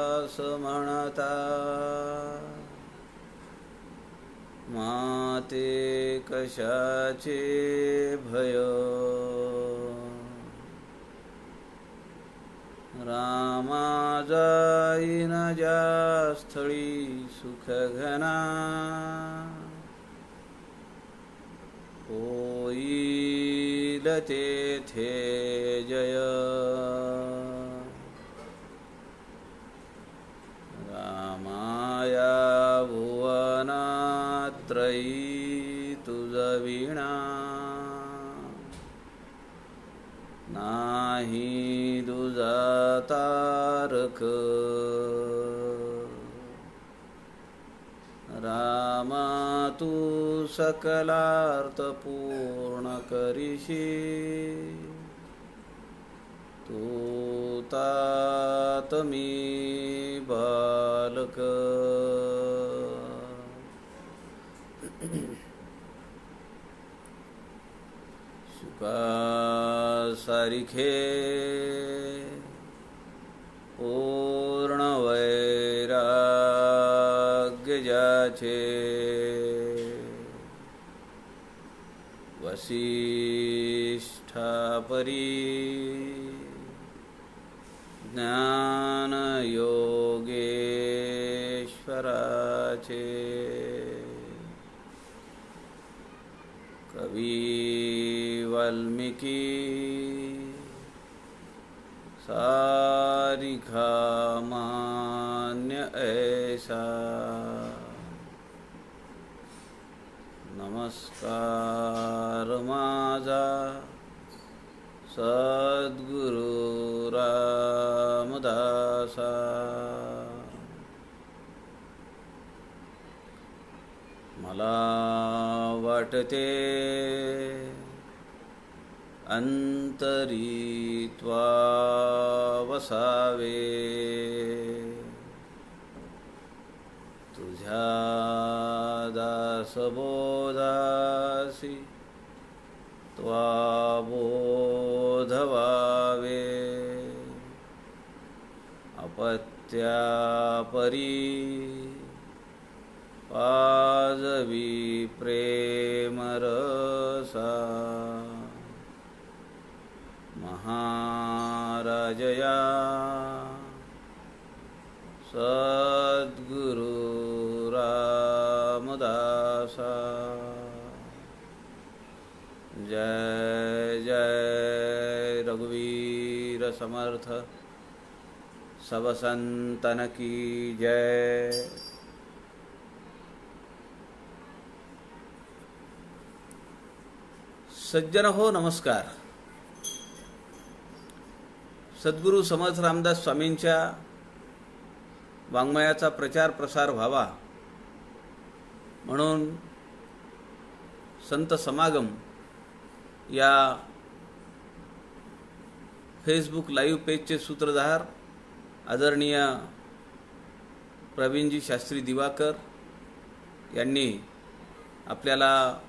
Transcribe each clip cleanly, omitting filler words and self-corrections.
दास म्हणता, माते कशाचे भय. रामा जाईन ज्या स्थळी सुख घना, होईल तेथे जय. रामाया भुवनात्रयी तुझ विणा, नाही दुजा तारक. रामा तू सकलार्थ पूर्ण करीशी, तू तात मी बालक. शुका सारिखे पूर्ण वैराग्य ज्याचे, वसिष्ठा परी ज्ञान योगेश्वराचे. कवी वाल्मिकी सारिखा मान्य ऐसा, नमस्कार माझा सद्गुरु रामदासा. मला वाटते अंतरी त्वा वसावे, तुझ्या दासबोधासी त्वा बोधवावे. अपत्यापरी पाजवी प्रेमरसा, महाराजया सद्गुरु रामदासा. जय जय रघुवीर समर्थ, सब संतन की जय. सज्जन हो नमस्कार. सद्गुरू समर्थ रामदास स्वामींच्या वाङ्मयाचा प्रचार प्रसार व्हावा म्हणून संत समागम या फेसबुक लाईव्ह पेजचे सूत्रधार आदरणीय प्रवीणजी शास्त्री दिवाकर यांनी आपल्याला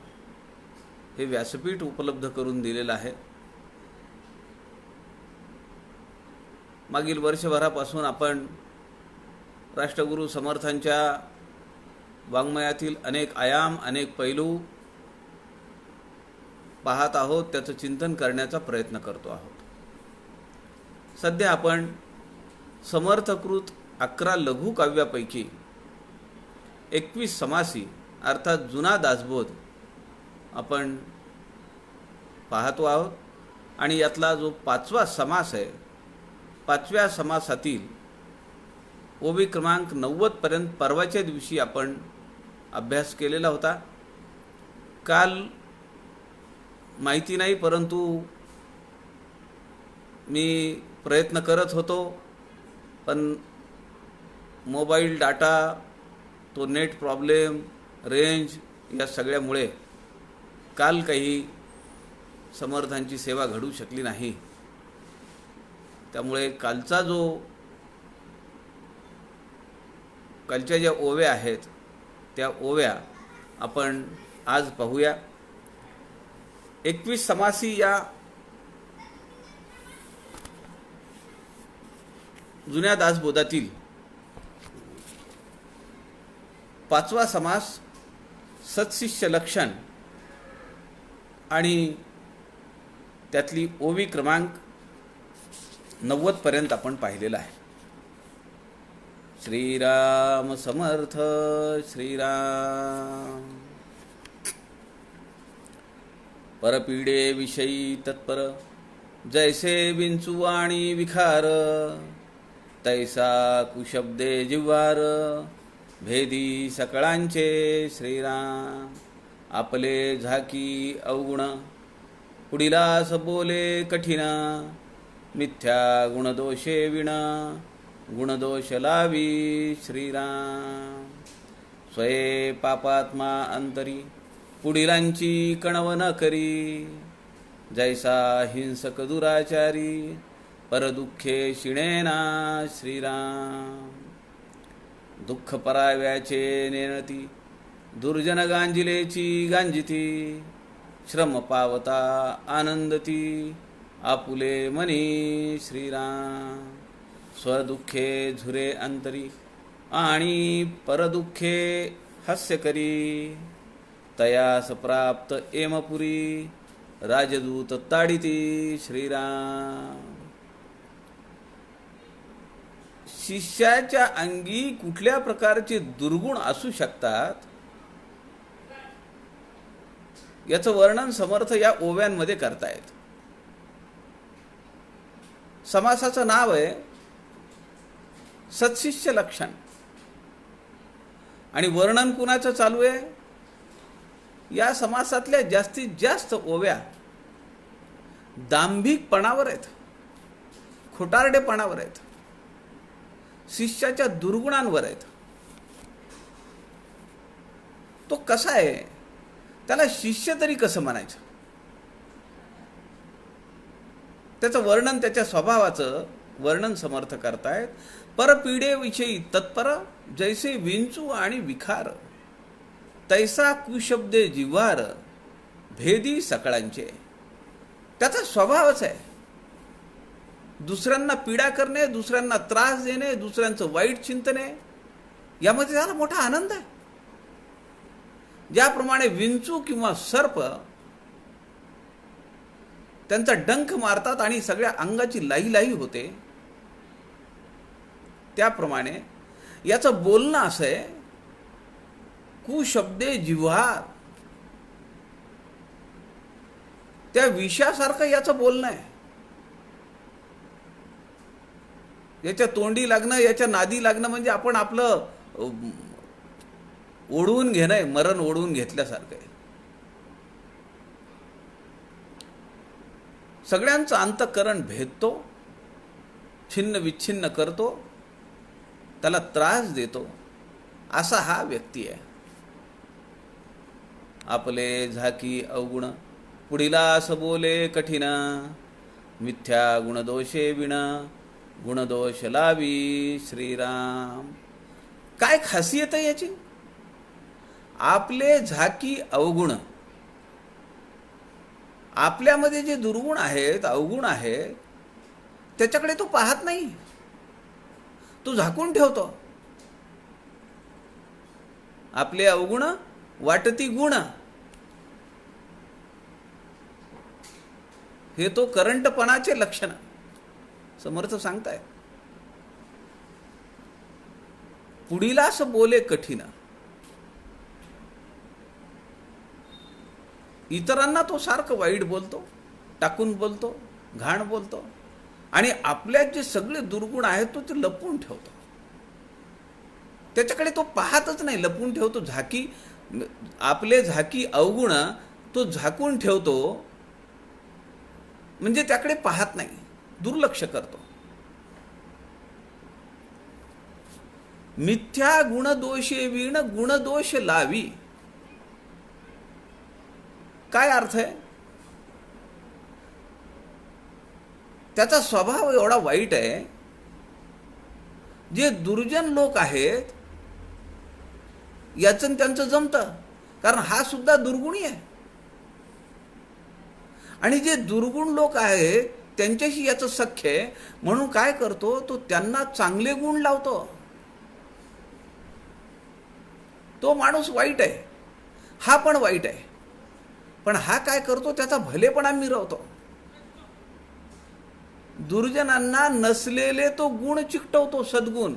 हे व्यासपीठ उपलब्ध करून दिलेलं आहे. मागील वर्षभरापासून आपण राष्ट्रगुरू समर्थांच्या वाङ्मयातील अनेक आयाम, अनेक पैलू पाहत आहोत, त्याचं चिंतन करण्याचा प्रयत्न करतो आहोत. सध्या आपण समर्थकृत 11 लघु काव्यापैकी 21 समासी अर्थात जुना दासबोध आपण पाहतो आहोत आणि यातला जो 5वा समास आहे, 5व्या समासातील ओबी क्रमांक 90 पर्यंत परवाच्या दिवशी आपण अभ्यास केलेला होता. काल माहिती नाही, परंतु मी प्रयत्न करत होतो, पण मोबाईल डाटा, तो नेट प्रॉब्लेम, रेंज या सगळ्यामुळे काल काही समर्थांची सेवा घडू शकली नाही. त्यामुळे कालचा कालच्या ज्या ओव्या आहेत त्या ओव्या आपण आज पाहूया. 21 समासी या जुन्या दासबोधातील पाचवा समास सत्शिष्य लक्षण आणि त्यातली ओवी क्रमांक 90 पर्यंत आपण पाहिलेला आहे. श्रीराम समर्थ. श्रीराम. परपीडे विषयी तत्पर जैसे विंचू आणि विखार, तैसा कुशब्दे जिव्हार भेदी सकळांचे. श्रीराम. आपले झाकी अवगुण पुढिलास बोले कठीण, मिथ्या गुणदोषे विण गुणदोष लावी. श्रीराम. स्वये पापात्मा अंतरी पुढिलांची कणव न करी, जैसा हिंसक दुराचारी परदुःखे शिणेना. श्रीराम. दुःख पराव्याचे नेणती दुर्जन गांजिलेची गांजिती, श्रम पावता आनंदती आपुले मनी. श्रीराम. स्वदुःखे झुरे अंतरी आणि परदुःखे हास्य करी, तयास प्राप्त एमपुरी राजदूत ताडिती. श्रीराम. शिष्याच्या अंगी कुठल्या प्रकारचे दुर्गुण असू शकतात याचं वर्णन समर्थ या ओव्यांमध्ये करतायत. समासाचं नाव आहे सत्शिष्य लक्षण आणि वर्णन कुणाचं चालू आहे? या समासातल्या जास्तीत जास्त ओव्या दांभिकपणावर आहेत, खोटारडेपणावर आहेत, शिष्याच्या दुर्गुणांवर आहेत. तो कसा आहे, त्याला शिष्य तरी कसं म्हणायचं, त्याचं वर्णन, त्याच्या स्वभावाचं वर्णन समर्थ करतायत. परपीडेविषयी तत्पर जैसे विंचू आणि विखार, तैसा कुशब्दे जिव्हार भेदी सकळांचे. त्याचा स्वभावच आहे दुसऱ्यांना पीडा करणे, दुसऱ्यांना त्रास देणे, दुसऱ्यांचं वाईट चिंतने, यामध्ये त्याला मोठा आनंद आहे. ज्याप्रमाणे विंचू किंवा सर्प त्यांचा डंख मारतात आणि सगळ्या अंगाची लाही होते, त्याप्रमाणे याचं बोलणं असं आहे कुशब्दे जिव्हार. त्या विषासारखं याचं बोलणं आहे. याच्या तोंडी लागणं, याच्या नादी लागणं म्हणजे आपण आपलं ओढवून घेणं आहे, मरण ओढवून घेतल्यासारखं आहे. सगळ्यांचं अंतःकरण भेदतो, छिन्न विच्छिन्न करतो, त्याला त्रास देतो, असा हा व्यक्ती आहे. आपले झाकी अवगुण पुढिलास बोले कठीण, मिथ्या गुणदोषे विण गुणदोष लावी. श्रीराम. काय खासियत आहे याची? आपले झाकी अवगुण, आपल्यामध्ये जे दुर्गुण आहेत, अवगुण आहेत, त्याच्याकडे तो पाहत नाही, तो झाकून ठेवतो. आपले अवगुण वाटती गुण, हे तो करंटपणाचे लक्षण समर्थ सांगताय. पुढिलास बोले कठीण, इतरांना तो सारखं वाईट बोलतो, टाकून बोलतो, घाण बोलतो, आणि आपल्यात जे सगळे दुर्गुण आहेत तो ते लपवून ठेवतो. त्याच्याकडे तो पाहतच नाही, लपवून ठेवतो. झाकी, आपले झाकी अवगुण तो झाकून ठेवतो, म्हणजे त्याकडे पाहत नाही, दुर्लक्ष करतो. मिथ्या गुणदोषे विण गुणदोष लावी. काय अर्थ आहे? त्याचा स्वभाव एवढा वाईट आहे, जे दुर्जन लोक आहेत याचं त्यांचं जमतं, कारण हा सुद्धा दुर्गुणी आहे. आणि जे दुर्गुण लोक आहेत त्यांच्याशी याचं सख्य आहे, म्हणून काय करतो तो, त्यांना चांगले गुण लावतो. तो माणूस वाईट आहे, हा पण वाईट आहे. पण हा काय करतो, त्याचा भलेपणा मिरवतो. दुर्जनांना नसलेले तो गुण चिकटवतो, सद्गुण.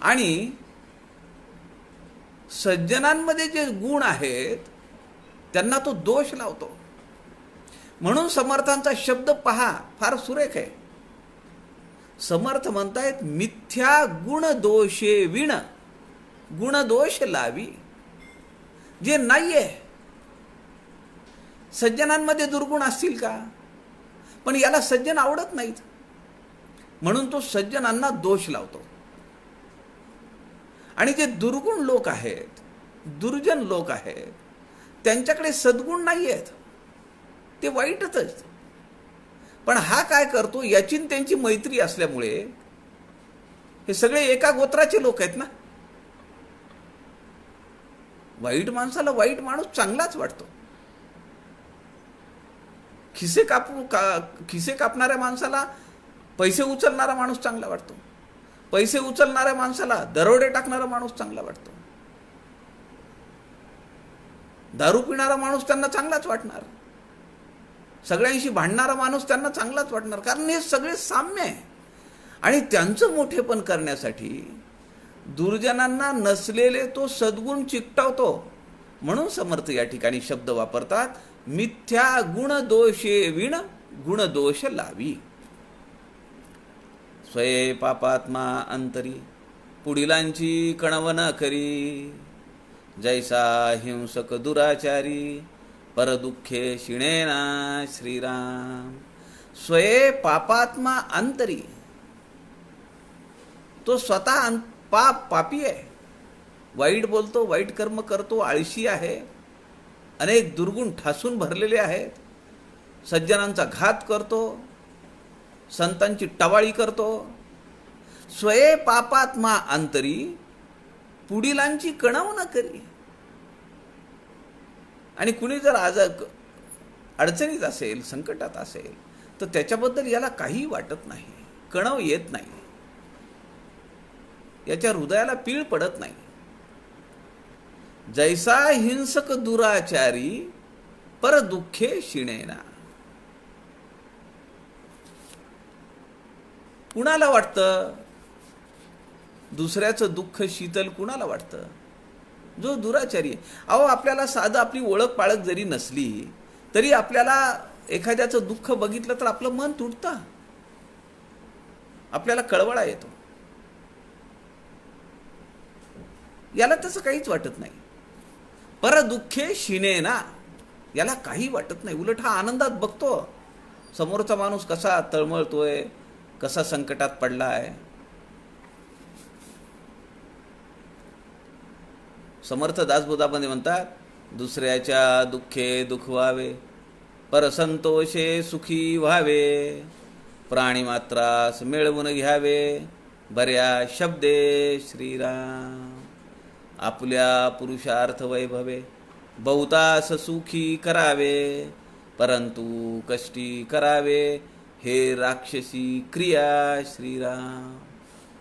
आणि सज्जनांमध्ये जे गुण आहेत त्यांना तो दोष लावतो. म्हणून समर्थांचा शब्द पहा, फार सुरेख आहे. समर्थ म्हणतायत, मिथ्या गुण दोषे विण गुणदोष लावी. जे नाहीये, सज्जनांमध्ये दुर्गुण असतील का, पण याला सज्जन आवडत नाहीत, म्हणून तो सज्जनांना दोष लावतो. आणि जे दुर्गुण लोक आहेत, दुर्जन लोक आहेत, त्यांच्याकडे सद्गुण नाही आहेत, ते वाईटच. पण हा काय करतो, याची त्यांची मैत्री असल्यामुळे, हे सगळे एका गोत्राचे लोक आहेत ना. वाईट माणसाला वाईट माणूस चांगलाच वाटतो. खिसे कापणाऱ्या माणसाला पैसे उचलणारा माणूस चांगला वाटतो. पैसे उचलणाऱ्या माणसाला दरोडे टाकणारा माणूस चांगला वाटतो. दारू पिणारा माणूस त्यांना चांगलाच वाटणार. सगळ्यांशी भांडणारा माणूस त्यांना चांगलाच वाटणार, कारण हे सगळे साम्य आहे. आणि त्यांचं मोठेपण करण्यासाठी दुर्जनांना नसलेले तो सद्गुण चिकटवतो. म्हणून समर्थ या ठिकाणी शब्द वापरतात, मिथ्या गुण दोषे विण गुणदोष लावी. स्वये पापात्मा अंतरी पुढिलांची कणव न करी. जैसा हिंसक दुराचारी परदुःखे शिणेना श्रीराम. स्वये पापात्मा अंतरी, तो स्वतः पापी आहे, वाईट बोलतो, वाईट कर्म करतो, आळशी आहे, अनेक दुर्गुण ठासून भरलेले आहेत, सज्जनांचा घात करतो, संतांची टवाळी करतो. स्वये पापात्मा अंतरी पुढिलांची कणव न करी. आणि कुणी जर आज अडचणीत असेल, संकटात असेल, तर त्याच्याबद्दल याला काही वाटत नाही, कणव येत नाही, याच्या हृदयाला पीळ पडत नाही. जैसा हिंसक दुराचारी पर दुःखे शिणेना. कुणाला वाटतं दुसऱ्याचं दुःख शीतल, कुणाला वाटतं? जो दुराचारी आहे. अहो, आपल्याला साधं आपली ओळख पाळख जरी नसली तरी आपल्याला एखाद्याचं दुःख बघितलं तर आपलं मन तुटतं, आपल्याला कळवळा येतो. याला तसं काहीच वाटत नाही. पर दुःखे शिणेना, याला काही वाटत नाही. उलट हा आनंदात बघतो समोरचा माणूस कसा तळमळतोय, कसा संकटात पडला आहे. समर्थ दासबोधामध्ये म्हणतात, दुसऱ्याच्या दुःखे दुःख व्हावे, परसंतोषे सुखी व्हावे. प्राणी मात्रास मिळवून घ्यावे, बऱ्या शब्दे श्रीराम. आपल्या पुरुषार्थ वैभवे बहुतास सुखी करावे, परंतु कष्टी करावे हे राक्षसी क्रिया श्रीराम.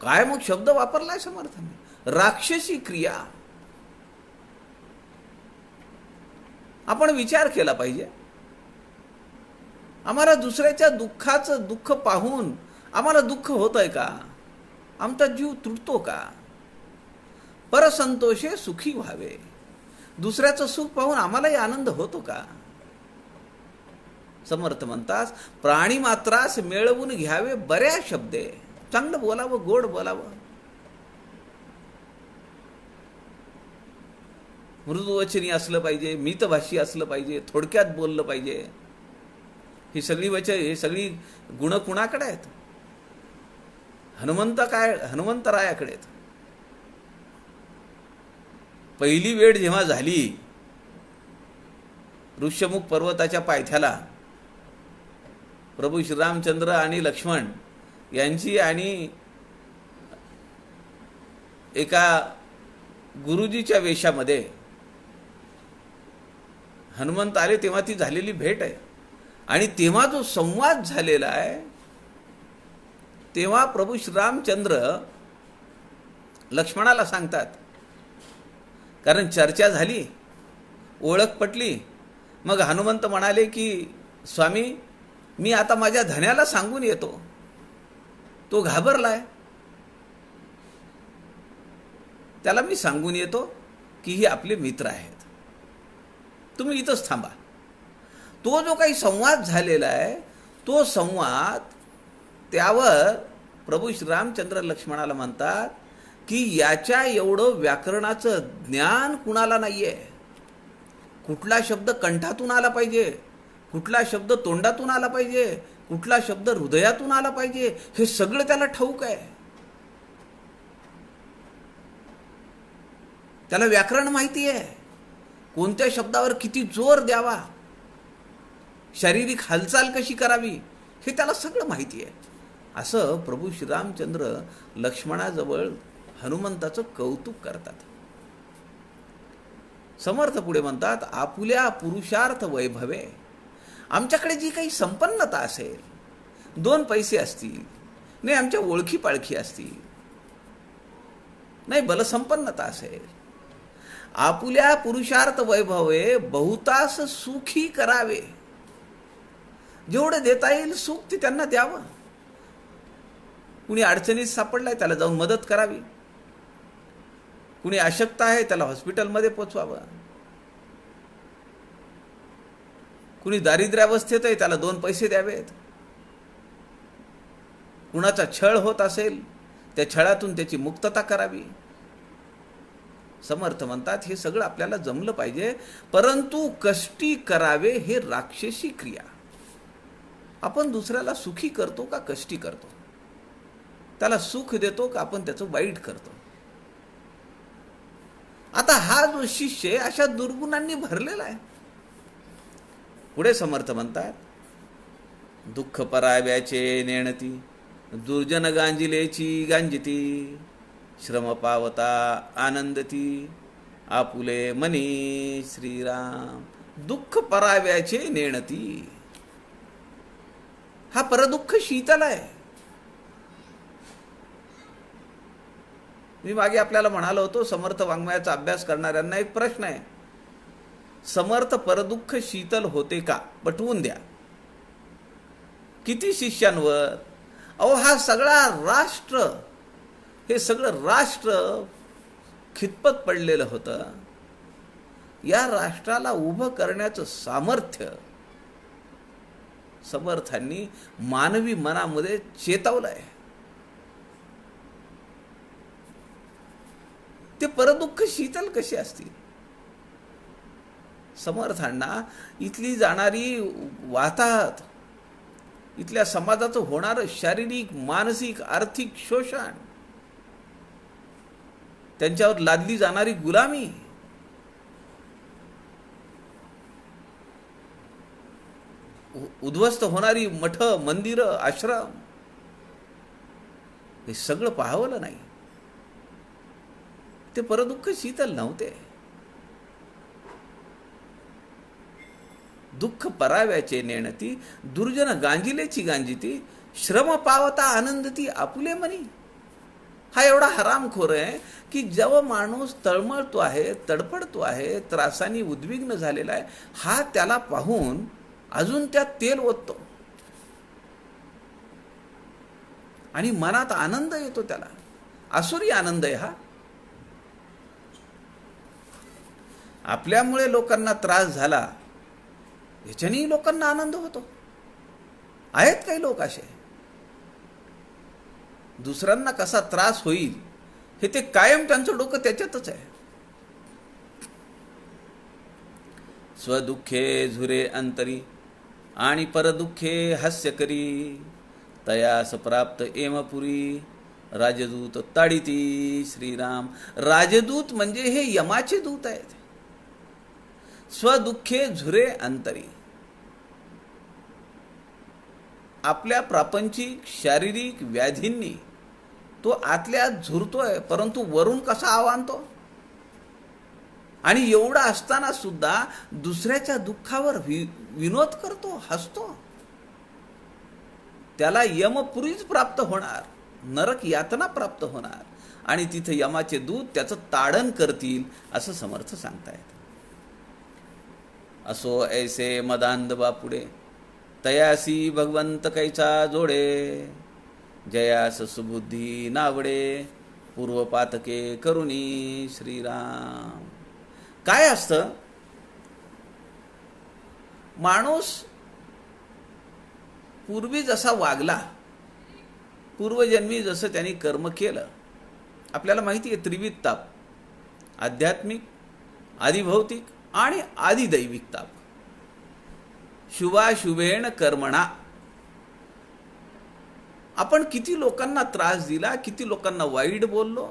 काय मग शब्द वापरलाय समर्थाने, राक्षसी क्रिया. आपण विचार केला पाहिजे. आम्हाला दुसऱ्याच्या दुःखाचं दुःख पाहून आम्हाला दुःख होतंय का, आमचा जीव तुटतो का? परसंतोषे सुखी व्हावे, दुसऱ्याचं सुख पाहून आम्हालाही आनंद होतो का? समर्थ म्हणतात, प्राणी मात्रास मिळवून घ्यावे बऱ्या शब्दे. चांगलं बोलावं, गोड बोलावं, मृदुवचनी असलं पाहिजे, मितभाषी असलं पाहिजे, थोडक्यात बोललं पाहिजे. ही सगळी गुण कुणाकडे आहेत? हनुमंतरायाकडे आहेत. पहिली वेळ जेव्हा झाली ऋष्यमुख पर्वताच्या पायथ्याला, प्रभू श्रीरामचंद्र आणि लक्ष्मण यांची आणि एका गुरुजीच्या वेशामध्ये हनुमंत आले, तेव्हा ती झालेली भेट आहे. आणि तेव्हा जो संवाद झालेला आहे, तेव्हा प्रभू श्रीरामचंद्र लक्ष्मणाला सांगतात, कारण चर्चा झाली, ओळख पटली. मग हनुमंत म्हणाले की स्वामी, मी आता माझ्या धन्याला सांगून येतो. तो घाबरलाय. त्याला मी सांगून येतो की ही आपले मित्र आहेत, तुम्ही इथंच थांबा. तो जो काही संवाद झालेला आहे, तो संवाद, त्यावर प्रभू श्रीरामचंद्र लक्ष्मणाला म्हणतात की याच्या एवढं व्याकरणाचं ज्ञान कुणाला नाहीये. कुठला शब्द कंठातून आला पाहिजे, कुठला शब्द तोंडातून आला पाहिजे, कुठला शब्द हृदयातून आला पाहिजे, हे सगळं त्याला ठाऊक आहे. त्याला व्याकरण माहिती आहे. कोणत्या शब्दावर किती जोर द्यावा, शारीरिक हालचाल कशी करावी, हे त्याला सगळं माहिती आहे. असं प्रभू श्रीरामचंद्र लक्ष्मणाजवळ हनुमंताचं कौतुक करतात. समर्थ पुढे म्हणतात, आपुल्या पुरुषार्थ वैभवे, आमच्याकडे जी काही संपन्नता असेल, 2 पैसे असतील, नाही आमच्या ओळखी पाळखी असतील, नाही बलसंपन्नता असेल, आपुल्या पुरुषार्थ वैभवे बहुतास सुखी करावे. जेवढं देता येईल सुख ते त्यांना द्यावं. कुणी अडचणीत सापडलाय त्याला जाऊन मदत करावी. कुणी अशक्त आहे त्याला हॉस्पिटलमध्ये पोचवावं. कुणी दारिद्र्यावस्थेत आहे त्याला 2 पैसे द्यावेत. कुणाचा छळ होत असेल त्या छळातून त्याची मुक्तता करावी. समर्थ म्हणतात हे सगळं आपल्याला जमलं पाहिजे, परंतु कष्टी करावे हे राक्षसी क्रिया. आपण दुसऱ्याला सुखी करतो का कष्टी करतो? त्याला सुख देतो का आपण त्याचं वाईट करतो? आता हा जो शिष्य अशा दुर्गुणांनी भरलेला आहे. पुढे समर्थ म्हणतात, दुःख पराव्याचे नेणती, दुर्जन गांजिलेची गांजिती, श्रम पावता आनंदती, आपुले मनी श्रीराम. दुःख पराव्याचे नेणती, हा परदुःख शीतल आहे. मी मागे आपल्याला म्हणालो होतो, समर्थ वाङ्मयाचा अभ्यास करणाऱ्यांना एक प्रश्न आहे, समर्थ परदुःख शीतल होते का? पटवून द्या. किती शिष्यांवर? अहो हा सगळा राष्ट्र, हे सगळं राष्ट्र खितपत पडलेलं होतं. या राष्ट्राला उभं करण्याचं सामर्थ्य समर्थांनी मानवी मनामध्ये चेतवलंय. ते परदुःख शीतल कसे असतील? समर्थांना इथली जाणारी वाहतात, इथल्या समाजाचं होणारं शारीरिक, मानसिक, आर्थिक शोषण, त्यांच्यावर लादली जाणारी गुलामी, उद्ध्वस्त होणारी मठ, मंदिरं, आश्रम, हे सगळं पाहावलं नाही. ते परदुःख शीतल नव्हते. दुःख पराव्याचे नेणती, दुर्जन गांजिलेची गांजिती, श्रम पावता आनंदती, आपुले मनी. हा एवढा हरामखोर आहे की जेव्हा माणूस तळमळतो आहे, तडफडतो आहे, त्रासाने उद्विग्न झालेला आहे, हा त्याला पाहून अजून त्यात तेल ओततो आणि मनात आनंद येतो. त्याला आसुरी आनंद आहे हा. आपल्यामुळे लोकांना त्रास झाला याच्यानेही लोकांना आनंद होतो. आहेत काही लोक असे, दुसऱ्यांना कसा त्रास होईल हे ते कायम त्यांचं डोकं त्याच्यातच आहे. स्वदुःखे झुरे अंतरी आणि परदुःखे हास्य करी, तयास प्राप्त एमपुरी, राजदूत ताडिती श्रीराम. राजदूत म्हणजे हे यमाचे दूत आहेत. स्वदुःखे झुरे अंतरी, आपल्या प्रापंचिक शारीरिक व्याधींनी तो आतल्या झुरतोय, परंतु वरून कसा आवानतो. आणि एवढा असताना सुद्धा दुसऱ्याच्या दुःखावर विनोद करतो, हसतो. त्याला यमपुरीच प्राप्त होणार, नरक यातना प्राप्त होणार. आणि तिथे यमाचे दूत त्याचं ताडण करतील असं समर्थ सांगतायत. असो ऐसे मदांध बापुडे, तयासी भगवंत कैचा जोडे, जयास सुबुद्धी नावडे, पूर्वपातके करुणी श्रीराम. काय असतं, माणूस पूर्वी जसा वागला, पूर्वजन्मी जसं त्यांनी कर्म केलं, आपल्याला माहिती आहे त्रिविध ताप, आध्यात्मिक, आदिभौतिक आणि आदिदैविक ताप. शुभाशुभेण कर्मणा. आपण किती लोकांना त्रास दिला, किती लोकांना वाईट बोललो.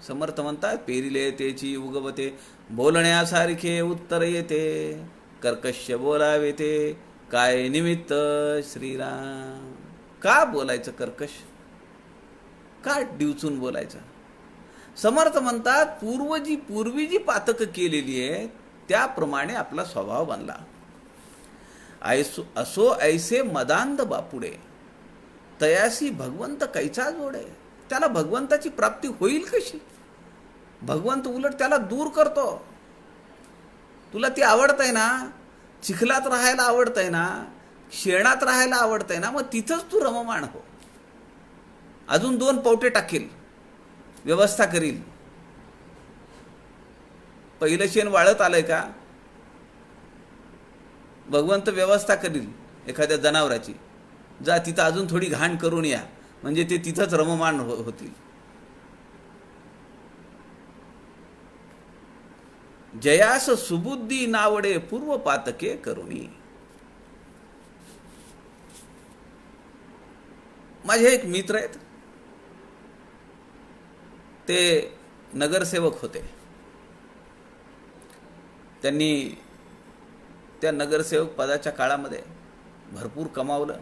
समर्थ म्हणतात, पेरिले तेची उगवते, बोलण्यासारखे उत्तर येते, कर्कश बोलावे ते काय निमित्त श्रीराम. का बोलायचं कर्कश, का डिवचून बोलायचं. समर्थ म्हणतात, पूर्वी जी पातक केलेली आहे त्याप्रमाणे आपला स्वभाव बनला. असो ऐसे मदांध बापुडे, तयासी भगवंत कैचा जोडे. त्याला भगवंताची प्राप्ती होईल कशी. भगवंत उलट त्याला दूर करतो. तुला ती आवडतंय ना, चिखलात राहायला आवडतंय ना, शेणात राहायला आवडतंय ना, मग तिथंच तू रममाण हो. अजून 2 पावटे टाकेल, व्यवस्था करील. पहिलं शेण वाळत आलंय का, भगवंत व्यवस्था करील एखाद्या जनावराची, जा तिथं अजून थोडी घाण करून या, म्हणजे ते तिथंच रममाण होतील. जयास सुबुद्धी नावडे, पूर्व पातके करुणी. माझे एक मित्र आहेत, ते नगरसेवक होते. त्यांनी त्या नगरसेवक पदाच्या काळामध्ये भरपूर कमावलं.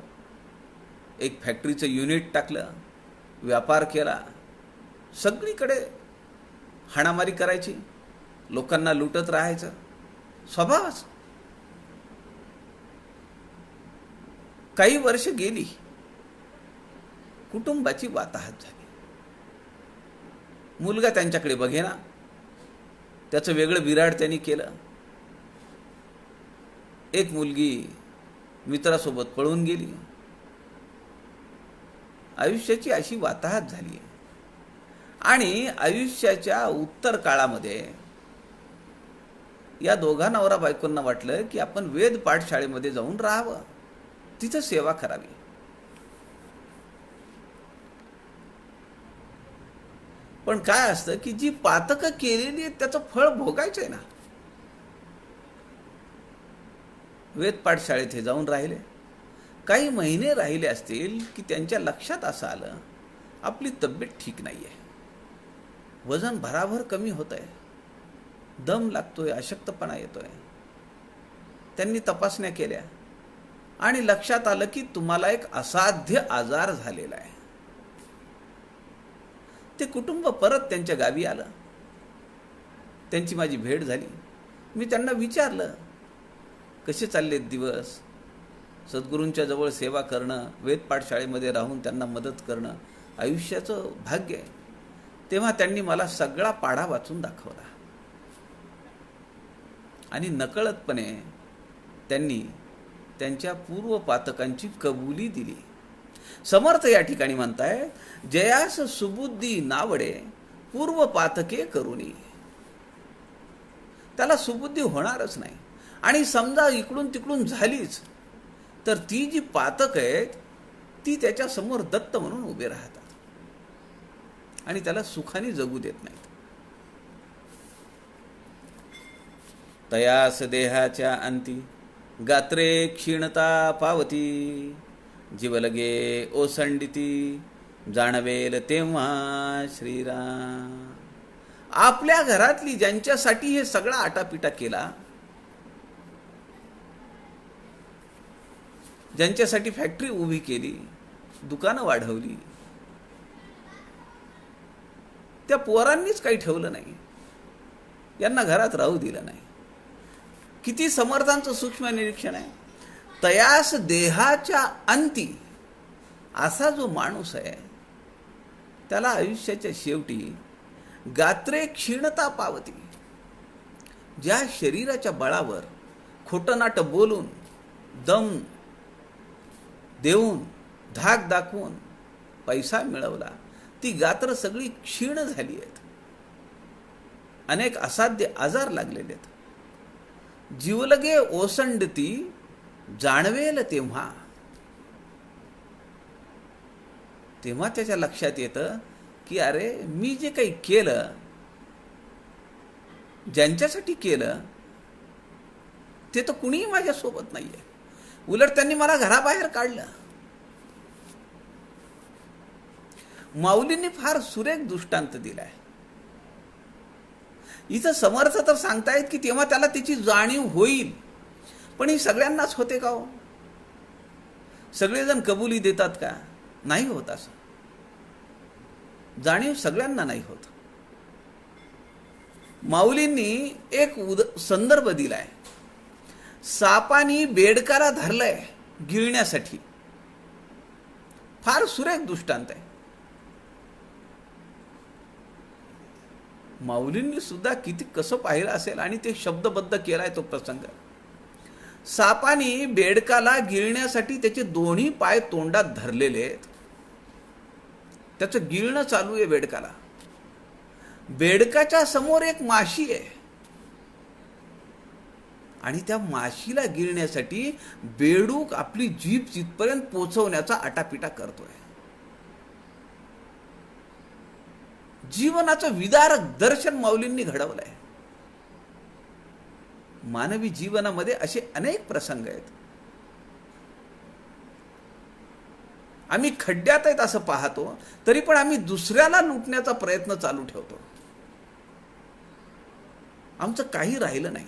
एक फॅक्टरीचं युनिट टाकलं, व्यापार केला, सगळीकडे हाणामारी करायची, लोकांना लुटत राहायचं, स्वभावच. काही वर्ष गेली, कुटुंबाची वाताहत झाली. मुलगा त्यांच्याकडे बघेना, त्याचं वेगळं विराड त्यांनी केलं. एक मुलगी मित्रासोबत पळून गेली. आयुष्याची अशी वाताहत झाली. आणि आयुष्याच्या उत्तर काळामध्ये या दोघा नवरा बायकोंना वाटलं की आपण वेद पाठशाळेमध्ये जाऊन राहावं, तिथं सेवा करावी. पण काय असतं की जी पातकं केलेली आहेत त्याचं फळ भोगायचं आहे ना. वेद पाठशाळेत हे जाऊन राहिले, काही महिने राहिले असतील की त्यांच्या लक्षात असं आलं आपली तब्येत ठीक नाहीये, वजन भराभर कमी होत आहे, दम लागतोय, अशक्तपणा येतोय. त्यांनी तपासण्या केल्या आणि लक्षात आलं की तुम्हाला एक असाध्य आजार झालेला आहे. ते कुटुंब परत त्यांच्या गावी आलं. त्यांची माझी भेट झाली. मी त्यांना विचारलं, कसे चाललेत दिवस, सद्गुरूंच्या जवळ सेवा करणं, वेद पाठशाळेमध्ये राहून त्यांना मदत करणं आयुष्याचं भाग्य आहे. तेव्हा त्यांनी मला सगळा पाढा वाचून दाखवला आणि नकळतपणे त्यांनी त्यांच्या पूर्वपातकांची कबुली दिली. समर्थ या ठिकाणी म्हणताय, जयास सुबुद्धी नावडे, पूर्वपातके करुणी. त्याला सुबुद्धी होणारच नाही. आणि समजा इकडून तिकडून झालीच तर ती जी पातक आहेत ती त्याच्या समोर दत्त म्हणून उभे राहतात आणि त्याला सुखाने जगू देत नाहीत. तयास देहाच्या अंती गात्रे क्षीणता पावती, जीवलगे ओसंडिती जाणवेल तेव्हा श्रीराम. आपल्या घरातली ज्यांच्यासाठी हे सगळा आटापिटा केला, ज्यांच्यासाठी फॅक्टरी उभी केली, दुकानं वाढवली, त्या पोरांनीच काही ठेवलं नाही, यांना घरात राहू दिलं नाही. किती समर्थांचं सूक्ष्म निरीक्षण आहे. तयास देहाच्या अंती, असा जो माणूस आहे त्याला आयुष्याच्या शेवटी गात्रे क्षीणता पावती. ज्या शरीराच्या बळावर खोटं नाटं बोलून, दम देऊन, धाक दाखवून पैसा मिळवला, ती गात्र सगळी क्षीण झाली आहेत. अनेक असाध्य आजार लागलेले आहेत. जीवलगे ओसंडती जाणवेल तेव्हा तेव्हा त्याच्या लक्षात येतं की अरे मी जे काही केलं, ज्यांच्यासाठी केलं, ते तर कुणीही माझ्यासोबत नाहीये. उलट त्यांनी मला घराबाहेर काढलं. माऊलींनी फार सुरेख दृष्टांत दिलाय. इथं समर्थ तर सांगतायत की तेव्हा त्याला त्याची जाणीव होईल, पण ही सगळ्यांनाच होते का हो? सगळेजण कबुली देतात का? नाही होत. असं जाणीव सगळ्यांना नाही होत. माऊलींनी एक संदर्भ दिलाय. सापानी बेडकाला धरलंय गिळण्यासाठी. फार सुरेख दृष्टांत आहे. माऊलींनी सुद्धा किती कसं पाहिलं असेल आणि ते शब्दबद्ध केलाय तो प्रसंग. सापानी बेडकाला गिळण्यासाठी त्याचे दोन्ही पाय तोंडात धरलेले आहेत. त्याचं गिळणं चालू आहे बेडकाला. बेडकाच्या समोर एक माशी आहे आणि त्या माशीला गिळण्यासाठी बेडूक आपली जीभ तिथपर्यंत पोहोचवण्याचा आटापिटा करतोय. जीवनाचं विदारक दर्शन माऊलींनी घडवलंय. मानवी जीवनामध्ये असे अनेक प्रसंग आहेत. आम्ही खड्ड्यात आहेत असं पाहतो, तरी पण आम्ही दुसऱ्याला लुटण्याचा प्रयत्न चालू ठेवतो. आमचं काही राहिलं नाही.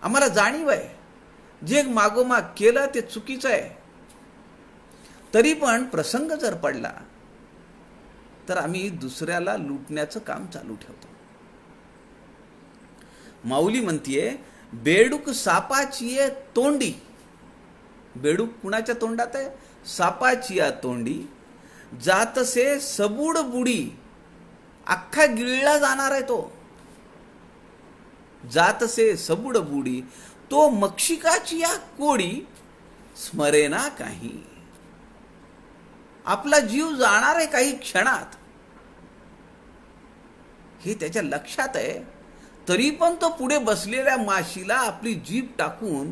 आम्हाला जाणीव आहे जे मागोमाग केलं ते चुकीचं आहे, तरी पण प्रसंग जर पडला तर आम्ही दुसऱ्याला लुटण्याचं काम चालू ठेवतो. माऊली म्हणतीये, बेडूक सापाची तोंडी. बेडूक कुणाच्या तोंडात आहे? सापाची तोंडी. जातसे सबूड बुडी. अख्खा गिळला जाणार आहे तो. जातसे सबूड बुडी, तो मक्षिकाची या कोडी. स्मरेना काही. आपला जीव जाणार आहे काही क्षणात, हे त्याच्या लक्षात आहे. तरी पण तो पुढे बसलेल्या माशीला आपली जीभ टाकून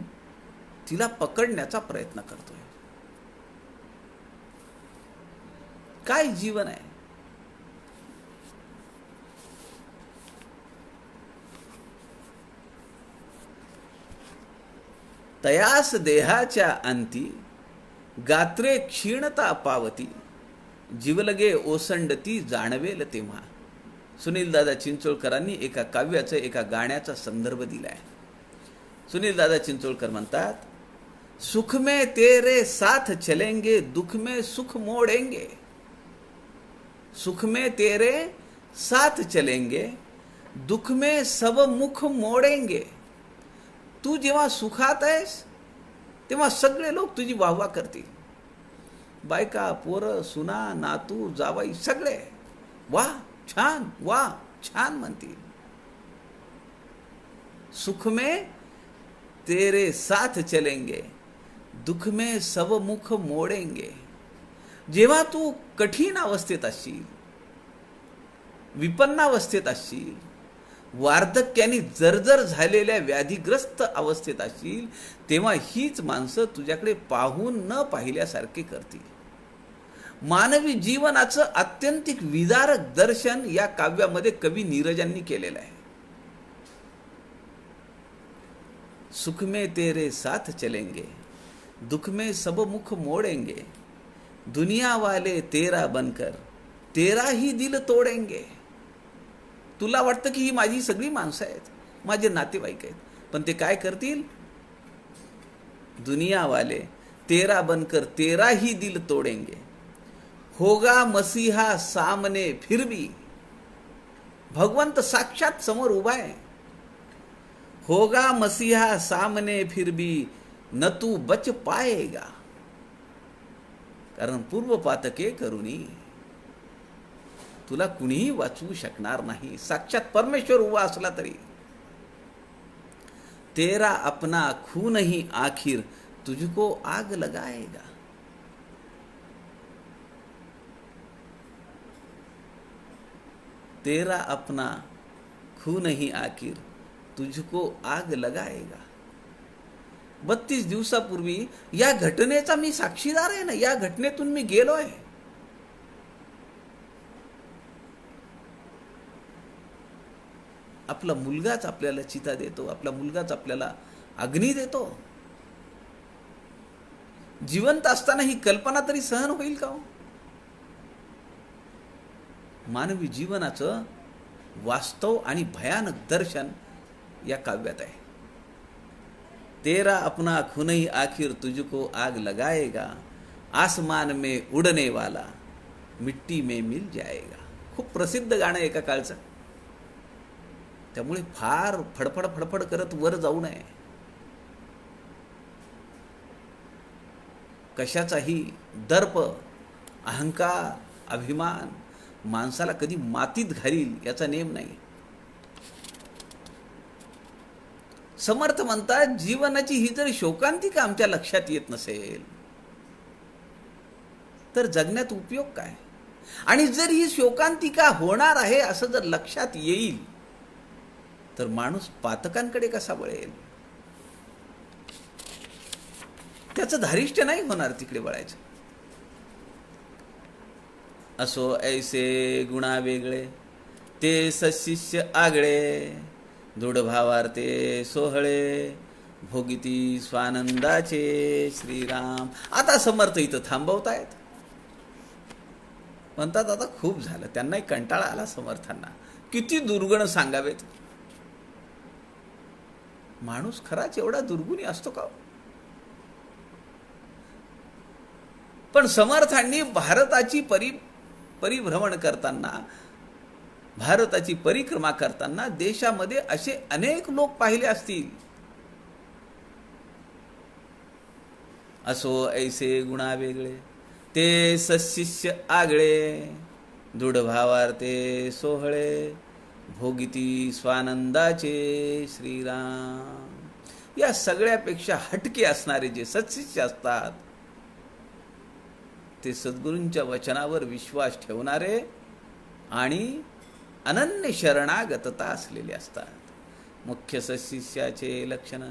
तिला पकडण्याचा प्रयत्न करतोय. काय जीवन आहे? तयास देहाच्या अंती गात्रे क्षीणता पावती. जीवलगे ओसंडती जाणवेल तेव्हा. सुनील दादा चिंचोळकरांनी एका काव्याचं, एका गाण्याचा संदर्भ दिलाय. सुनील दादा चिंचोळकर म्हणतात, सुख में तेरे साथ चलेंगे, दुख में सुख मोड़ेंगे. सुख में तेरे साथ चलेंगे, दुख में सब मुख मोड़ेंगे. तू जेव्हा सुखात आहेस तेव्हा सगळे लोक तुझी वाहवा करतील. बायका, पोरं, सुना, नातू, जावाई सगळे वाह छान, वाह छान म्हणतील. सुख में तेरे साथ चलेंगे, दुख में सब मुख मोड़ेंगे. जेव्हा तू कठीण अवस्थेत असशील, विपन्नावस्थेत असशील, वार्धक्याने जर्जर झालेल्या व्याधीग्रस्त अवस्थेत असशील, तेव्हा हीच माणसं तुझ्याकडे पाहून न पाहिल्यासारखे करतील. मानवी जीवनाचं अत्यंतिक विदारक दर्शन या काव्यामध्ये कवी नीरजांनी केलेलं आहे. सुख में तेरे साथ चलेंगे, दुख में सब मुख मोड़ेंगे. दुनिया वाले तेरा बनकर तेरा ही दिल तोडेंगे. तुला वाटतं की ही माझी सगळी माणसं आहेत, माझे नातेवाईक आहेत, पण ते काय करतील? दुनिया वाले तेरा बनकर तेरा ही दिल तोडेंगे. होगा मसीहा सामने फिर भी. भगवंत साक्षात समोर उभा आहे. होगा मसीहा सामने फिर भी न तू बच पाएगा. कारण पूर्व पातके करुणी तुला कुणीही वाचवू शकणार नाही, साक्षात परमेश्वर उभा असला तरी. तेरा अपना खून ही आखिर तुझको आग लगाएगा. तेरा अपना खून ही आखिर तुझको आग लगाएगा. 32 दिवसापूर्वी या घटनेचा मी साक्षीदार आहे ना, या घटनेतून मी गेलोय. आपला मुलगाच आपल्याला चिता देतो, आपला मुलगाच आपल्याला अग्नी देतो. जिवंत असताना ही कल्पना तरी सहन होईल का हो? मानवी जीवनाचं वास्तव आणि भयानक दर्शन या काव्यात आहे. तेरा अपना खून ही आखिर तुझको आग लगाएगा, आसमान में उडने वाला मिट्टी में मिल जाएगा. खूप प्रसिद्ध गाणं एका काळचं. त्यामुळे फार फडफड फडफड करत वर जाऊ नये. कशाचाही दर्प, अहंकार, अभिमान माणसाला कधी मातीत घालील याचा नेम नाही. समर्थ म्हणतात, जीवनाची ही जर शोकांतिका आमच्या लक्षात येत नसेल तर जगण्यात उपयोग काय? आणि जर ही शोकांतिका होणार आहे असं जर लक्षात येईल तर माणूस पातकांकडे कसा वळेल? त्याचं धारिष्ट्य नाही होणार तिकडे वळायचं. असो ऐसे गुणा वेगळे, ते सशिष्य आगळे, दृढ भावार्थे सोहळे, भोगिती स्वानंदाचे श्रीराम. आता समर्थ इथं थांबवतायत. म्हणतात आता खूप झालं. त्यांनाही कंटाळा आला समर्थांना. किती दुर्गुण सांगावेत. माणूस खराच एवढा दुर्गुणी असतो का? पण समर्थांनी भारताची परिभ्रमण करताना, भारताची परिक्रमा करताना देशामध्ये असे अनेक लोक पाहिले असतील. असो ऐसे गुणा वेगळे, ते सशिष्य आगळे, दृढ भावार्थे सोहळे, भोगिती स्वानंदाचे श्रीराम. या सगळ्यापेक्षा हटके असणारे जे सत्शिष्य असतात ते सद्गुरूंच्या वचनावर विश्वास ठेवणारे आणि अनन्य शरणागतता असलेले असतात. मुख्य सत्शिष्याचे लक्षण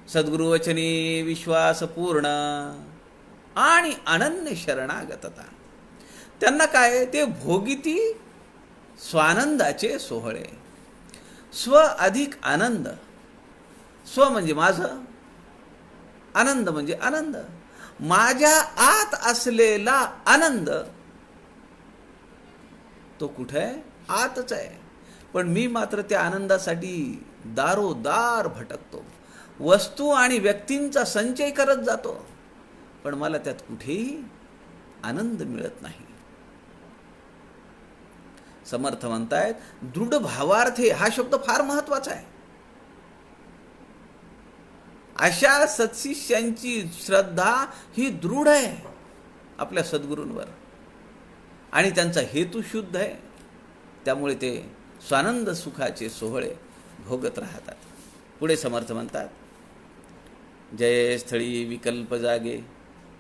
सद्गुरु वचनी विश्वास पूर्ण आणि अनन्य शरणागतता. त्यांना काय? ते भोगिती स्वानंदाचे सोहळे. स्व अधिक आनंद. स्व म्हणजे माझं, आनंद म्हणजे आनंद. माझ्या आत असलेला आनंद तो कुठे आहे? आतच आहे. पण मी मात्र त्या आनंदासाठी दारोदार भटकतो, वस्तू आणि व्यक्तींचा संचय करत जातो, पण मला त्यात कुठेही आनंद मिळत नाही. समर्थ म्हणतायत दृढ भावार्थे हा शब्द फार महत्वाचा आहे. अशा सत्शिष्यांची श्रद्धा ही दृढ आहे आपल्या सद्गुरूंवर आणि त्यांचा हेतू शुद्ध आहे. त्यामुळे ते स्वानंद सुखाचे सोहळे भोगत राहतात. पुढे समर्थ म्हणतात, जय स्थळी विकल्प जागे,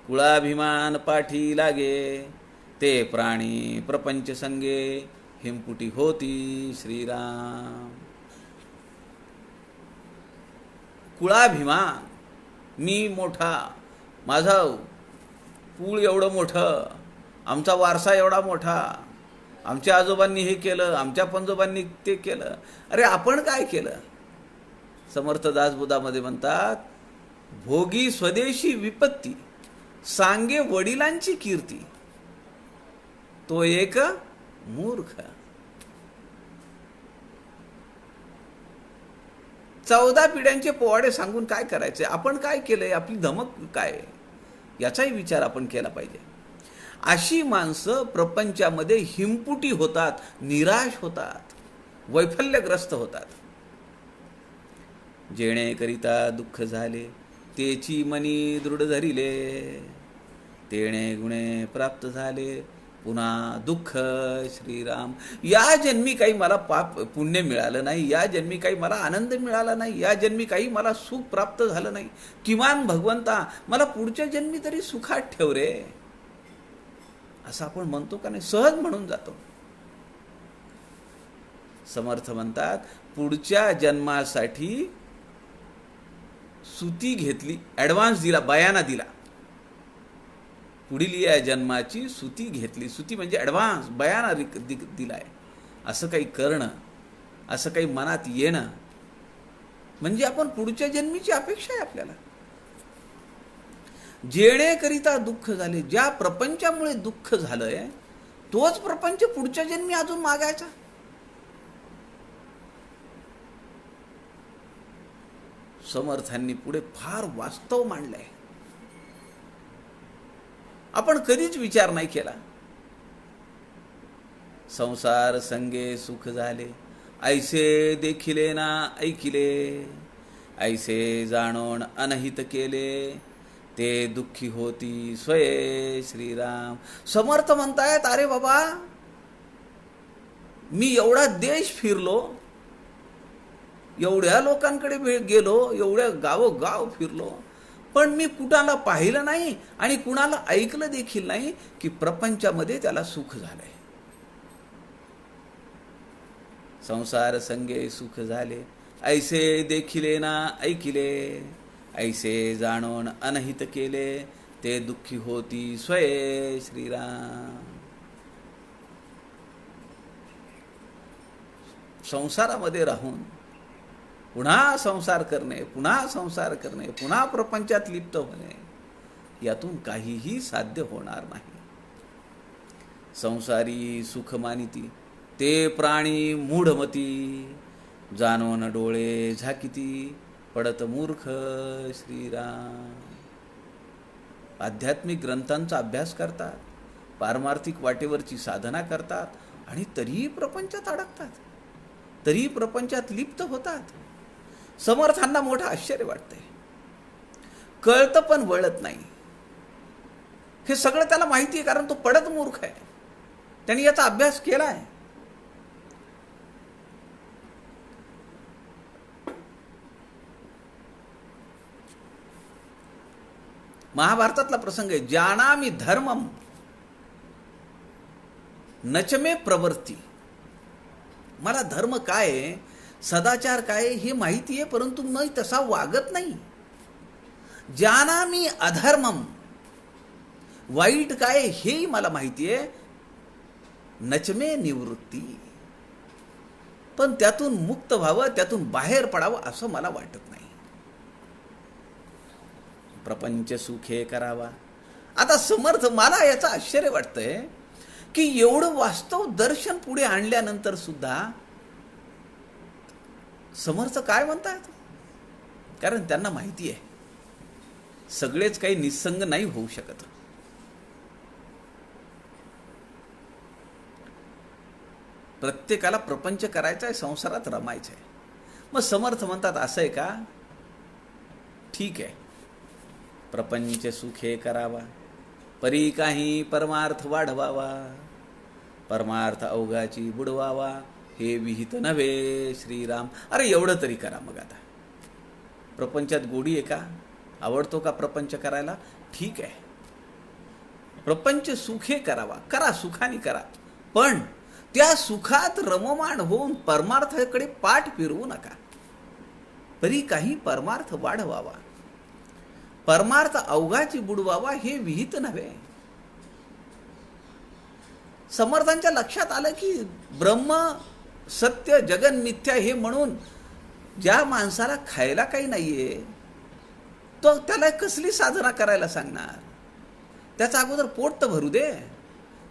कुळाभिमान पाठी लागे, ते प्राणी प्रपंच संगे, हिमपुटी होती श्रीराम. कुळाभिमान, मी मोठा, माझा कुळ एवढं मोठं, आमचा वारसा एवढा मोठा, आमच्या आजोबांनी हे केलं, आमच्या पंजोबांनी ते केलं. अरे आपण काय केलं? समर्थ दासबोधामध्ये म्हणतात, भोगी स्वदेशी विपत्ती, सांगे वडिलांची कीर्ती, तो एक मूर्ख. 14 पिढ्यांचे पोवाडे सांगून काय करायचे? आपण काय केलंय? आपली धमक काय? याचाही विचार आपण केला पाहिजे. अशी माणसं प्रपंचामध्ये हिमपुटी होतात, निराश होतात, वैफल्यग्रस्त होतात. जेणेकरिता दुःख झाले, तेची मनी दृढ धरिले, तेणे गुणे प्राप्त झाले, पुन्हा दुःख श्रीराम. या जन्मी काही मला पाप पुण्य मिळालं नाही, या जन्मी काही मला आनंद मिळाला नाही, या जन्मी काही मला सुख प्राप्त झालं नाही. किमान भगवंता मला पुढच्या जन्मी तरी सुखात ठेव रे, असं आपण म्हणतो का नाही? सहज म्हणून जातो. समर्थ म्हणतात पुढच्या जन्मासाठी सुती घेतली, ॲडव्हान्स दिला, बयाना दिला. पुढील या जन्माची सुती घेतली. सुती म्हणजे ॲडव्हान्स, बयाना दिलाय. असं काही करणं, असं काही मनात येणं म्हणजे आपण पुढच्या जन्मीची अपेक्षा आहे आपल्याला. जेणेकरिता दुःख झाले, ज्या प्रपंचामुळे दुःख झालंय तोच प्रपंच पुढच्या जन्मी अजून मागायचा. समर्थांनी पुढे फार वास्तव मांडलंय. आपण कधीच विचार नाही केला. संसार संगे सुख झाले, ऐसे देखिले ना ऐकिले, ऐसे जाणून अनहित केले, ते दुःखी होती स्वये श्रीराम. समर्थ म्हणतायत अरे बाबा, मी एवढा देश फिरलो, एवढ्या लोकांकडे गेलो, एवढ्या गावोगाव फिरलो, पण मी कुणाला पाहिलं नाही आणि कुणाला ऐकलं देखील नाही की प्रपंचामध्ये त्याला सुख झालंय. संसार संगे सुख झाले, ऐसे देखिले ना ऐकिले, ऐसे जाणून अनहित केले, ते दुःखी होती स्वये श्रीराम. संसारामध्ये राहून पुन्हा संसार करणे, पुन्हा संसार करणे, पुन्हा प्रपंचात लिप्त होणे, यातून काहीही साध्य होणार नाही. संसारी सुख मानिती, ते प्राणी मूढमती, जाणून डोळे झाकिती, पडत मूर्ख श्रीराम. आध्यात्मिक ग्रंथांचा अभ्यास करतात, पारमार्थिक वाटेवरची साधना करतात आणि तरीही प्रपंचात अडकतात, तरीही प्रपंचात लिप्त होतात. समर्थांना मोठं आश्चर्य वाटतंय. कळतं पण वळत नाही. हे सगळं त्याला माहिती आहे, कारण तो पडत मूर्ख आहे. त्यांनी याचा अभ्यास केला आहे. महाभारतातला प्रसंग आहे. जानामि धर्मम नचमे प्रवृत्ती. मला धर्म काय आहे, सदाचार काय हे माहिती आहे, परंतु मी तसा वागत नाही. जानामि अधर्मम, वाईट काय हेही मला माहिती आहे. नचमे निवृत्ती, पण त्यातून मुक्त व्हावं, त्यातून बाहेर पडावं असं मला वाटत नाही. प्रपंच सुखे करावा. आता समर्थ, मला याचं आश्चर्य वाटतंय की एवढं वास्तव दर्शन पुढे आणल्यानंतर सुद्धा समर्थ काय म्हणतात, कारण त्यांना माहिती आहे सगळेच काही निसंग नाही होऊ शकत. प्रत्येकाला प्रपंच करायचा आहे, संसारात रमायचं आहे. मग समर्थ म्हणतात असं आहे का, ठीक आहे, प्रपंच सुखे करावा, परी काही परमार्थ वाढवावा, परमार्थ अवघाची बुडवावा, हे विहित नव्हे श्रीराम. अरे एवढं तरी करा. मग आता प्रपंचात गोडी आहे का, आवडतो का प्रपंच करायला, ठीक आहे, प्रपंच सुखे करावा, करा, सुखाने करा, पण त्या सुखात रममाण होऊन परमार्थाकडे पाठ फिरवू नका. परी काही परमार्थ वाढवावा, परमार्थ अवघाची बुडवावा, हे विहित नव्हे. समर्थांच्या लक्षात आलं की ब्रह्म सत्य जगन मिथ्या हे म्हणून ज्या माणसाला खायला काही नाहीये तो त्याला कसली साधना करायला सांगणार. त्याचा अगोदर पोट तर भरू दे,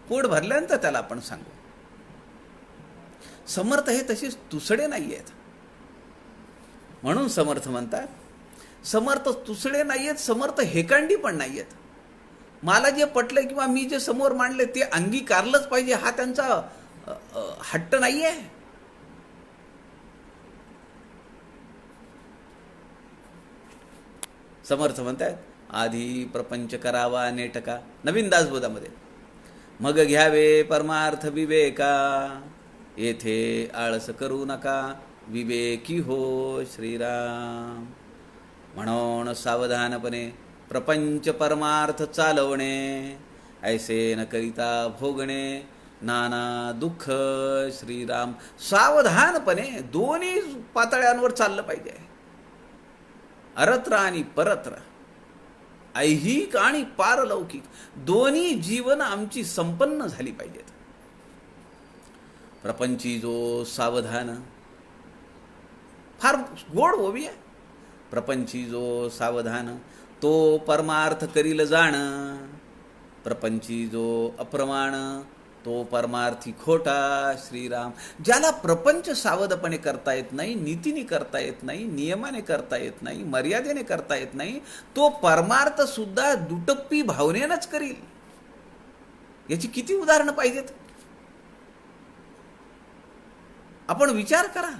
पोट भरल्यानंतर त्याला आपण सांगू. समर्थ हे तसेच तुसडे नाही आहेत. म्हणून समर्थ म्हणतात, समर्थ तुसडे नाही आहेत, समर्थ हेकांडी पण नाही आहेत. मला जे पटलं किंवा मी जे समोर मांडले ते अंगीकारलंच पाहिजे हा त्यांचा हट्ट नाहीये. समर्थ म्हणतात आधी प्रपंच करावा नेटका. नवीन दासबोधामध्ये मग घ्यावे परमार्थ विवेका, येथे आळस करू नका विवेकी हो श्रीराम. म्हणून सावधानपणे प्रपंच परमार्थ चालवणे, ऐसे न करिता भोगणे नाना दुःख श्रीराम. सावधानपणे दोन्ही पातळ्यांवर चाललं पाहिजे, अरत्र आणि परत्र, ऐहिक आणि पारलौकिक दोन्ही जीवन आमची संपन्न झाली पाहिजेत. प्रपंची जो सावधान, फार गोड ओवी आहे. प्रपंची जो सावधान तो परमार्थ करील जाण, प्रपंची जो अप्रमाण तो परमार्थी खोटा श्रीराम. ज्याला प्रपंच सावधपणे करता येत नाही, नीतीने करता येत नाही, नियमाने करता येत नाही, मर्यादेने करता येत नाही, तो परमार्थ सुद्धा दुटप्पी भावनेनंच करील. याची किती उदाहरणं पाहिजेत. आपण विचार करा,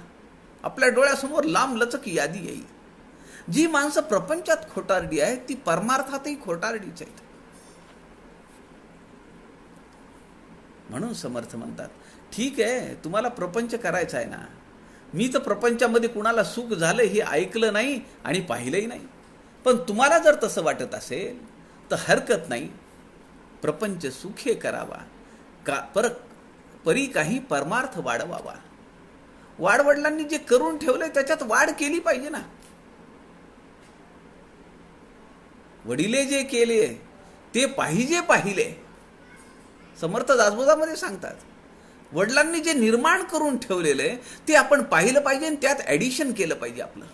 आपल्या डोळ्यासमोर लांब लचक यादी येईल. जी माणसं प्रपंचात खोटारडी आहेत ती परमार्थातही खोटारडीच आहेत. म्हणून समर्थ म्हणतात, ठीक आहे तुम्हाला प्रपंच करायचा आहे ना, मी तर प्रपंचामध्ये कुणाला सुख झालं हे ऐकलं नाही आणि पाहिलंही नाही, पण तुम्हाला जर तसं वाटत असेल तर हरकत नाही, प्रपंच सुखे करावा का परी काही परमार्थ वाढवावा. वाडवडिलांनी जे करून ठेवलंय त्याच्यात वाढ केली पाहिजे ना. वडिले जे केले ते पाहिले. समर्थ दासबोधामध्ये सांगतात, वडिलांनी जे निर्माण करून ठेवलेलं आहे ते आपण पाहिलं पाहिजे आणि त्यात ॲडिशन केलं पाहिजे आपलं.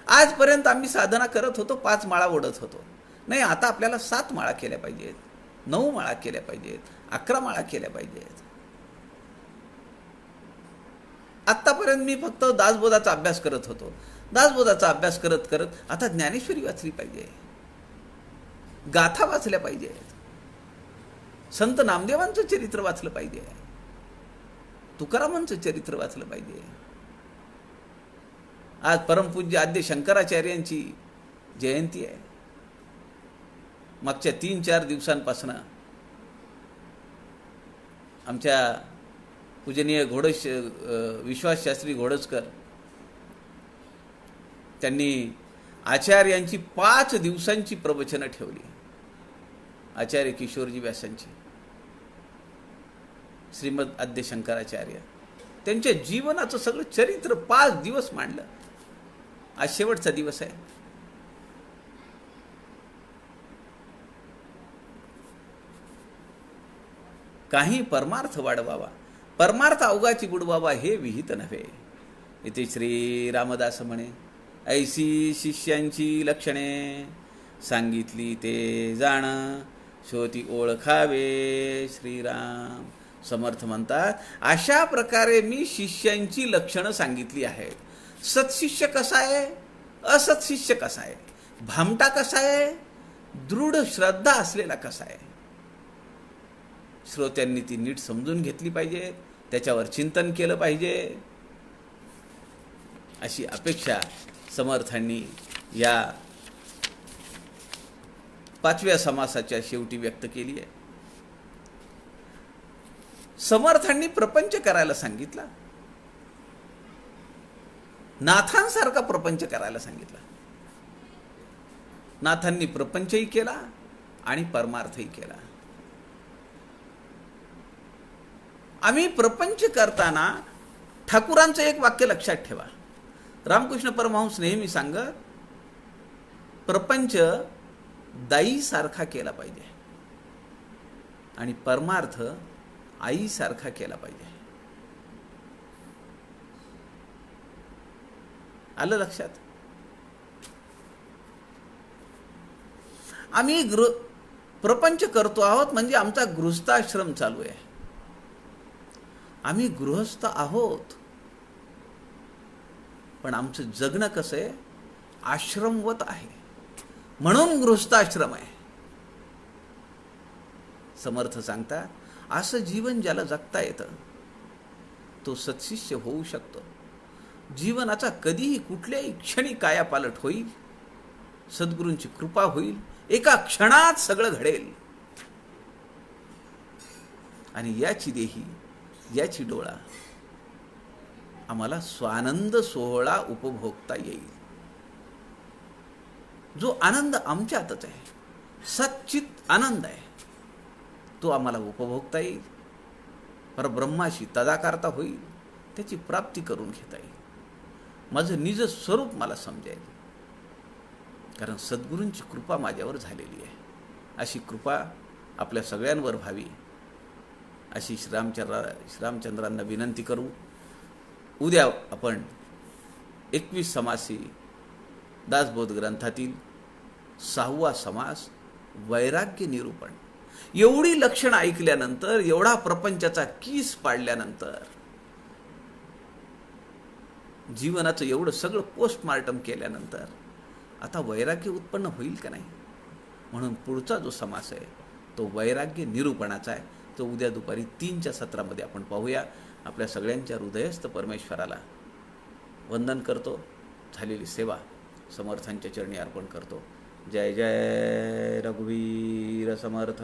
आजपर्यंत आम्ही साधना करत होतो, 5 माळा ओढत होतो. नाही, आता आपल्याला 7 माळा केल्या पाहिजेत, 9 माळा केल्या पाहिजेत, 11 माळा केल्या पाहिजेत. आत्तापर्यंत मी फक्त दासबोधाचा अभ्यास करत होतो. दासबोधाचा अभ्यास करत करत आता ज्ञानेश्वरी वाचली पाहिजे, गाथा वाचल्या पाहिजेत, संत नामदेवांचं चरित्र वाचलं पाहिजे, तुकारामांचं चरित्र वाचलं पाहिजे. आज परमपूज्य आद्य शंकराचार्यांची जयंती आहे. मागच्या 3-4 दिवसांपासून आमच्या पूजनीय विश्वासशास्त्री घोडजकर त्यांनी आचार्यांची 5 दिवसांची प्रवचनं ठेवली. आचार्य किशोरजी व्यासांची, श्रीमद आद्य शंकराचार्य, त्यांच्या जीवनाचं सगळं चरित्र 5 दिवस मांडलं. आज शेवटचा दिवस आहे. काही परमार्थ वाढवावा, परमार्थ अवघाची बुडवावा हे विहित नव्हे. इथे श्री रामदास म्हणे, ऐसी शिष्यांची लक्षणे सांगितली ते जाण, शोती ओळखावे श्रीराम. समर्थ म्हणतात, अशा प्रकारे मी शिष्यांची लक्षणं सांगितली आहेत. सत्शिष्य कसा आहे, असत्शिष्य कसा आहे, भामटा कसा आहे, दृढ श्रद्धा असलेला कसा आहे. श्रोत्यांनी ती नीट समजून घेतली पाहिजे, त्याच्यावर चिंतन केलं पाहिजे, अशी अपेक्षा समर्थांनी या 5व्या समासाच्या शेवटी व्यक्त केली आहे. समर्थांनी प्रपंच करायला सांगितला, नाथांसारखा प्रपंच करायला सांगितला. नाथांनी प्रपंचही केला आणि परमार्थही केला. आम्ही प्रपंच करताना ठाकूरांचं एक वाक्य लक्षात ठेवा. रामकृष्ण परमहंस नेहमी सांगत, प्रपंच दाईसारखा केला पाहिजे आणि परमार्थ आईसारखा केला पाहिजे. आलं लक्षात? आम्ही प्रपंच करतो आहोत म्हणजे आमचा गृहस्थाश्रम चालू आहे. आम्ही गृहस्थ आहोत, पण आमचं जगणं कसं आहे, आश्रमवत आहे, म्हणून गृहस्थाश्रम आहे. समर्थ सांगतात, असं जीवन ज्याला जगता येतं तो सत्शिष्य होऊ शकतो. जीवनाचा कधीही कुठल्याही क्षणी कायापालट होईल, सद्गुरूंची कृपा होईल, एका क्षणात सगळं घडेल. आणि याची देही याची डोळा आम्हाला स्वानंद सोहळा उपभोगता येईल. जो आनंद आमच्यातच आहे, सच्चित आनंद आहे, तो आम्हाला उपभोगता येईल. परब्रह्माशी तदाकारता होईल, त्याची प्राप्ती करून घेता येईल. माझं निज स्वरूप मला समजेल, कारण सद्गुरूंची कृपा माझ्यावर झालेली आहे. अशी कृपा आपल्या सगळ्यांवर व्हावी अशी श्रीरामचंद्रांना विनंती करू. उद्या आपण 21 समासी दासबोध ग्रंथातील 6वा समास वैराग्य निरूपण. एवढी लक्षणं ऐकल्यानंतर, एवढा प्रपंचाचा कीस पाडल्यानंतर, जीवनाचं एवढं सगळं पोस्टमार्टम केल्यानंतर आता वैराग्य उत्पन्न होईल का नाही? म्हणून पुढचा जो समास आहे तो वैराग्य निरूपणाचा आहे. तो उद्या दुपारी 3च्या सत्रामध्ये आपण पाहूया. आपल्या सगळ्यांच्या हृदयस्थ परमेश्वराला वंदन करतो. झालेली सेवा समर्थांच्या चरणी अर्पण करतो. जय जय रघुवीर समर्थ.